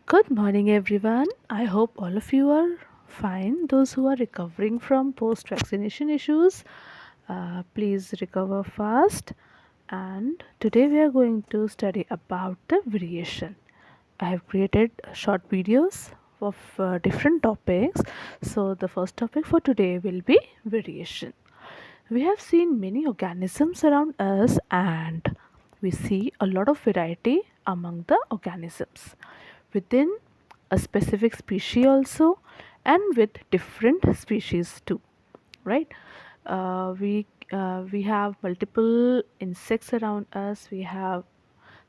Good morning, everyone. I hope all of you are fine. Those who are recovering from post vaccination issues, please recover fast. And today we are going to study about the variation. I have created short videos of different topics. So, the first topic for today will be variation. We have seen many organisms around us, and we see a lot of variety among the organisms within a specific species also, and with different species too, right? We have multiple insects around us. We have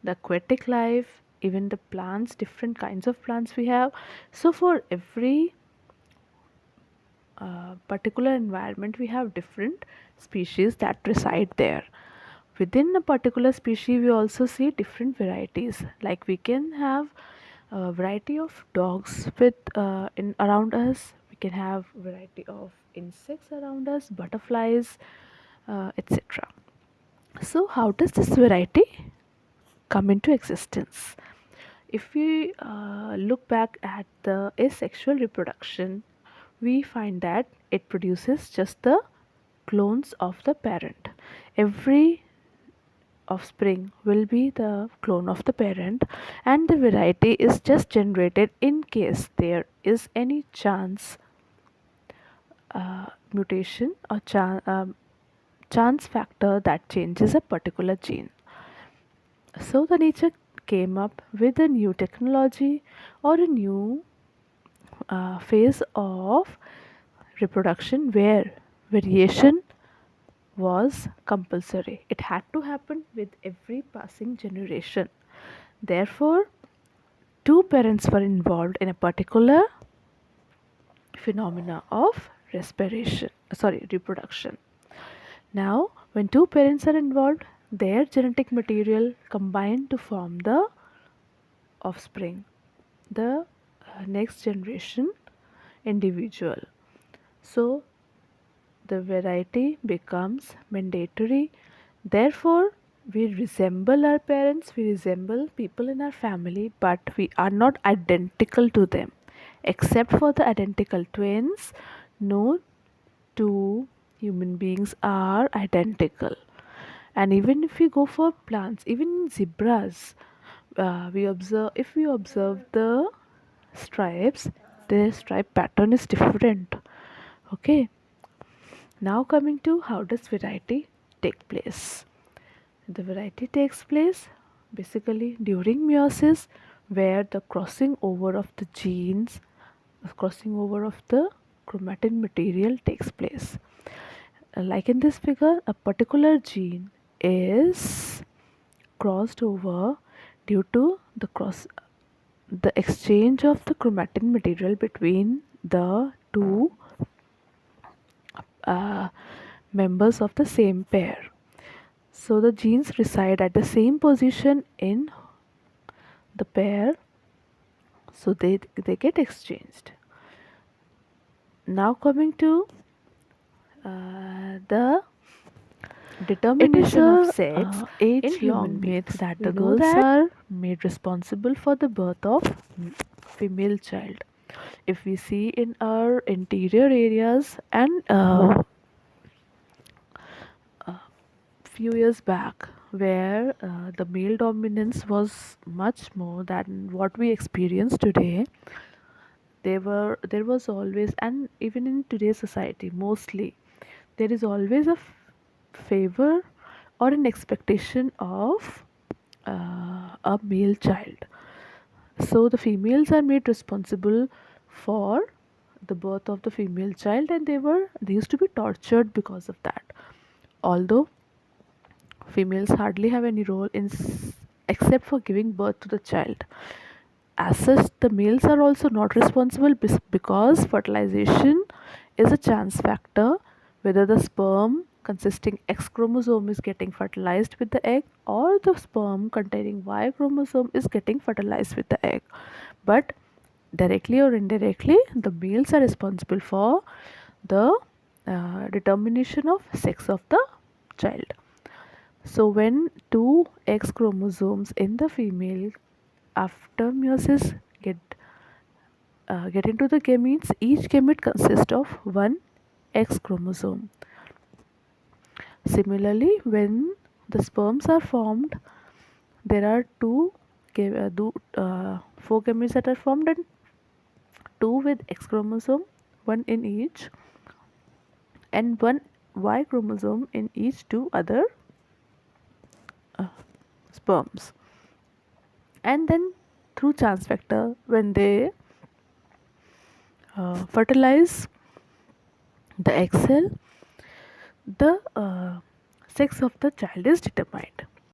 the aquatic life, even the plants, different kinds of plants we have. So for every particular environment, we have different species that reside there. Within a particular species, we also see different varieties. Like we can have a variety of dogs with in around us. We can have variety of insects around us, butterflies, etc. So, how does this variety come into existence? If we look back at the asexual reproduction, we find that it produces just the clones of the parent. Every offspring will be the clone of the parent, and the variety is just generated in case there is any chance mutation or chance factor that changes a particular gene. So the nature came up with a new technology or a new phase of reproduction where variation was compulsory. It had to happen with every passing generation. Therefore, two parents were involved in a particular phenomena of reproduction. Now, when two parents are involved, their genetic material combine to form the offspring, the next generation individual. So, the variety becomes mandatory. Therefore, we resemble our parents, we resemble people in our family, but we are not identical to them. Except for the identical twins, no two human beings are identical. And even if we go for plants, even in zebras, we observe if we observe the stripes, the stripe pattern is different. Okay, now coming to how does variety take place? The variety takes place basically during meiosis, where the crossing over of the genes, the crossing over of the chromatin material takes place. Like in this figure, a particular gene is crossed over due to the exchange of the chromatin material between the two uh, members of the same pair. So the genes reside at the same position in the pair, so they get exchanged. Now coming to the It is determination of a sex in age human long myth beings. that We the know girls that are made responsible for the birth of female child. If we see in our interior areas and few years back where the male dominance was much more than what we experience today, there was always, and even in today's society mostly, there is always a favor or an expectation of a male child. So the females are made responsible for the birth of the female child, and they used to be tortured because of that. Although females hardly have any role except for giving birth to the child. As such, the males are also not responsible because fertilization is a chance factor, whether the sperm consisting X chromosome is getting fertilized with the egg or the sperm containing Y chromosome is getting fertilized with the egg. But directly or indirectly, the males are responsible for the determination of sex of the child. So, when two X chromosomes in the female after meiosis get get into the gametes. Each gamete consists of one X chromosome. Similarly, when the sperms are formed, there are four gametes that are formed, and two with X chromosome, one in each, and one Y chromosome in each two other uh, sperms. And then through chance factor, when they fertilize the egg cell, the sex of the child is determined.